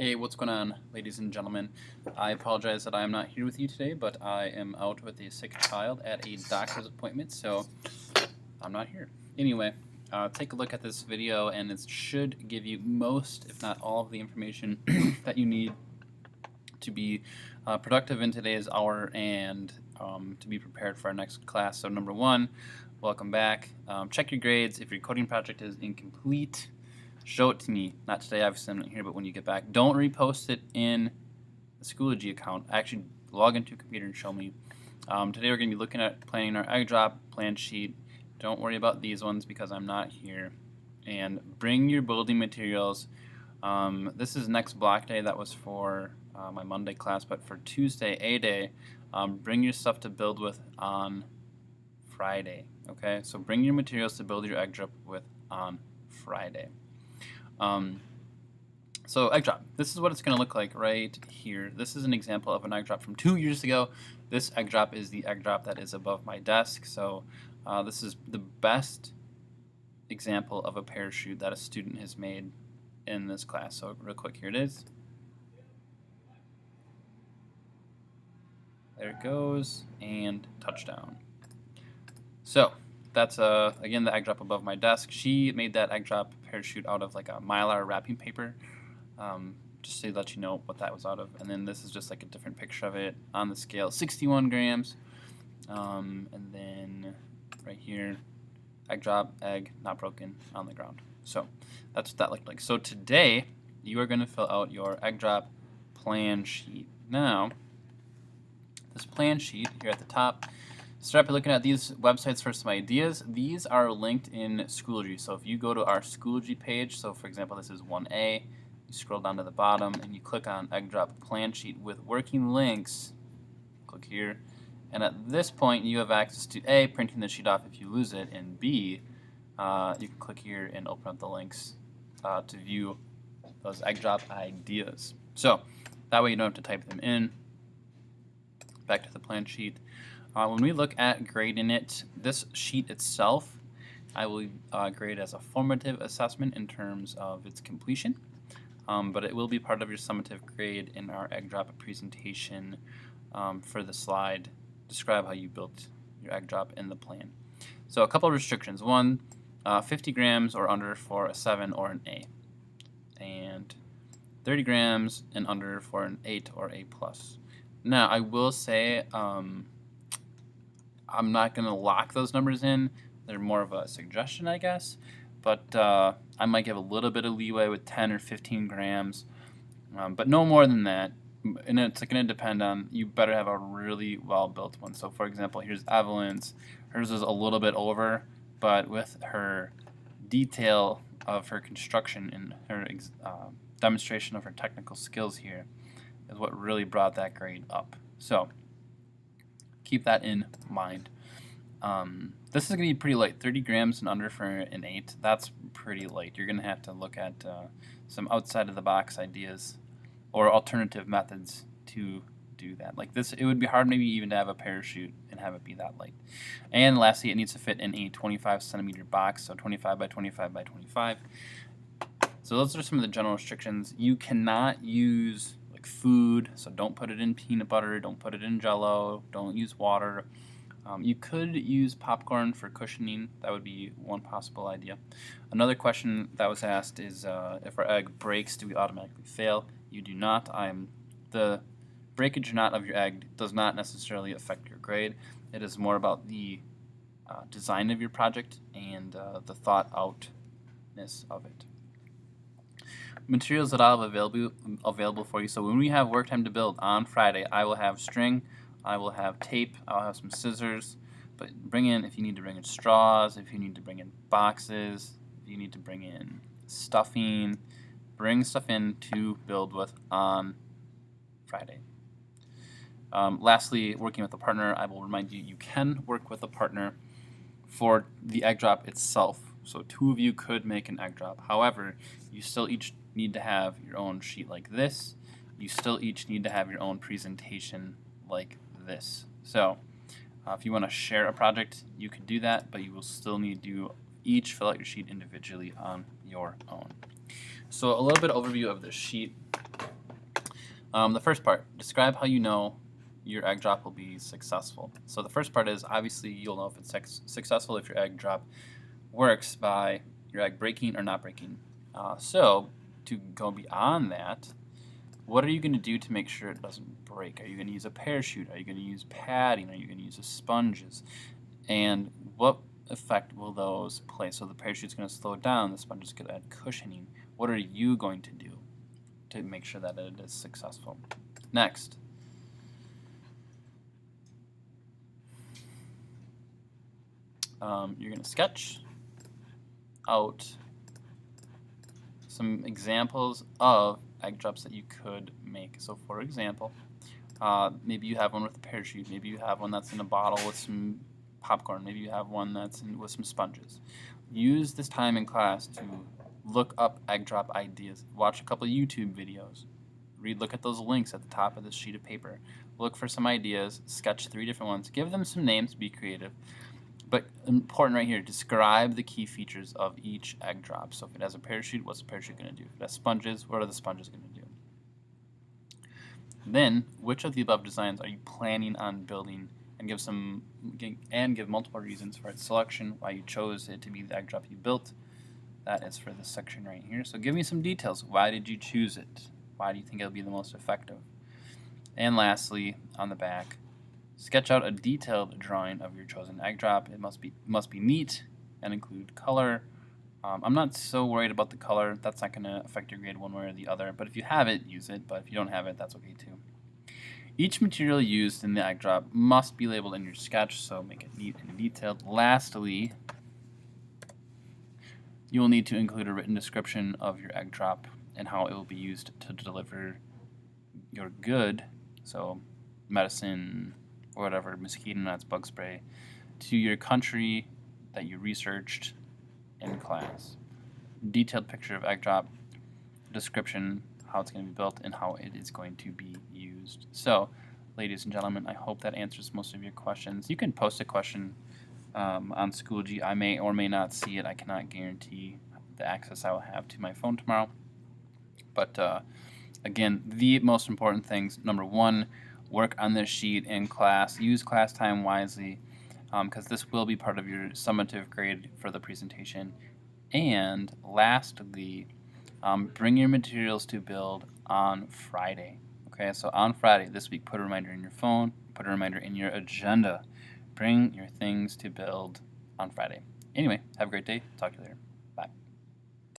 Hey, what's going on, ladies and gentlemen? I apologize that I am not here with you today, but I am out with a sick child at a doctor's appointment, so I'm not here. Anyway, take a look at this video, and it should give you most, if not all, of the information that you need to be productive in today's hour and to be prepared for our next class. So number one, welcome back. Check your grades. If your coding project is incomplete, show it to me. Not today, obviously I'm not here, but when you get back. Don't repost it in the Schoology account. Actually log into a computer and show me. Today we're going to be looking at planning our egg drop plan sheet. Don't worry about these ones because I'm not here. And bring your building materials. This is next block day. That was for my Monday class, but for Tuesday, A day, bring your stuff to build with on Friday. Okay, so bring your materials to build your egg drop with on Friday. So egg drop, this is what it's going to look like right here. This is an example of an egg drop from 2 years ago. This egg drop is the egg drop that is above my desk. So this is the best example of a parachute that a student has made in this class. So real quick, here it is. There it goes, and touchdown. So that's again the egg drop above my desk. She made that egg drop parachute out of like a Mylar wrapping paper, just to let you know what that was out of. And then this is just like a different picture of it on the scale, 61 grams. And then right here, egg drop, egg not broken on the ground. So that's what that looked like. So today you are going to fill out your egg drop plan sheet. Now, this plan sheet here at the top, start by looking at these websites for some ideas. These are linked in Schoology. So if you go to our Schoology page, so for example this is 1A, you scroll down to the bottom and you click on egg drop plan sheet with working links, click here, and at this point you have access to A, printing the sheet off if you lose it, and B, you can click here and open up the links to view those egg drop ideas. So that way you don't have to type them in. Back to the plan sheet. When we look at grading it, this sheet itself, I will grade as a formative assessment in terms of its completion, but it will be part of your summative grade in our egg drop presentation for the slide. Describe how you built your egg drop in the plan. So a couple of restrictions. One, 50 grams or under for a 7 or an A, and 30 grams and under for an 8 or A+. Now, I will say I'm not going to lock those numbers in. They're more of a suggestion, I guess. But I might give a little bit of leeway with 10 or 15 grams, but no more than that. And it's going to depend on, you better have a really well-built one. So, for example, here's Evelyn's. Hers is a little bit over, but with her detail of her construction and her demonstration of her technical skills here, is what really brought that grade up. So keep that in mind. This is going to be pretty light, 30 grams and under for an 8. That's pretty light. You're going to have to look at some outside of the box ideas or alternative methods to do that. Like this, it would be hard maybe even to have a parachute and have it be that light. And lastly, it needs to fit in a 25 centimeter box, so 25 by 25 by 25. So those are some of the general restrictions. You cannot use food, so don't put it in peanut butter, don't put it in Jello, don't use water. You could use popcorn for cushioning. That would be one possible idea. Another question that was asked is if our egg breaks, do we automatically fail? You do not. The breakage or not of your egg does not necessarily affect your grade. It is more about the design of your project and the thought outness of it. Materials that I'll have available for you. So when we have work time to build on Friday, I will have string, I will have tape, I'll have some scissors, but bring in, if you need to bring in straws, if you need to bring in boxes, if you need to bring in stuffing, bring stuff in to build with on Friday. Lastly, working with a partner, I will remind you, you can work with a partner for the egg drop itself. So 2 of you could make an egg drop. However, you still each need to have your own sheet like this. You still each need to have your own presentation like this. So if you want to share a project, you can do that, but you will still need to each fill out your sheet individually on your own. So a little bit of overview of the sheet. The first part, describe how you know your egg drop will be successful. So the first part is obviously you'll know if it's successful if your egg drop works by your egg breaking or not breaking. So to go beyond that, what are you going to do to make sure it doesn't break? Are you going to use a parachute? Are you going to use padding? Are you going to use sponges? And what effect will those play? So the parachute's going to slow down, the sponge is going to add cushioning. What are you going to do to make sure that it is successful? Next. You're going to sketch out some examples of egg drops that you could make. So for example, maybe you have one with a parachute, maybe you have one that's in a bottle with some popcorn, maybe you have one that's with some sponges. Use this time in class to look up egg drop ideas. Watch a couple of YouTube videos. Look at those links at the top of this sheet of paper. Look for some ideas, sketch 3 different ones, give them some names, be creative. But important right here, describe the key features of each egg drop. So if it has a parachute, what's the parachute going to do? If it has sponges, what are the sponges going to do? Then, which of the above designs are you planning on building, and give multiple reasons for its selection, why you chose it to be the egg drop you built. That is for this section right here. So give me some details. Why did you choose it? Why do you think it'll be the most effective? And lastly, on the back, sketch out a detailed drawing of your chosen egg drop. It must be neat and include color. I'm not so worried about the color. That's not going to affect your grade one way or the other. But if you have it, use it. But if you don't have it, that's okay too. Each material used in the egg drop must be labeled in your sketch, so make it neat and detailed. Lastly, you will need to include a written description of your egg drop and how it will be used to deliver your good, so medicine or whatever, mosquito nets, bug spray, to your country that you researched in class. Detailed picture of egg drop, description, how it's going to be built, and how it is going to be used. So, ladies and gentlemen, I hope that answers most of your questions. You can post a question on Schoology. I may or may not see it. I cannot guarantee the access I will have to my phone tomorrow. But again, the most important things, number one, work on this sheet in class. Use class time wisely, because this will be part of your summative grade for the presentation. And lastly, bring your materials to build on Friday. Okay, so on Friday this week, put a reminder in your phone, put a reminder in your agenda. Bring your things to build on Friday. Anyway, have a great day. Talk to you later.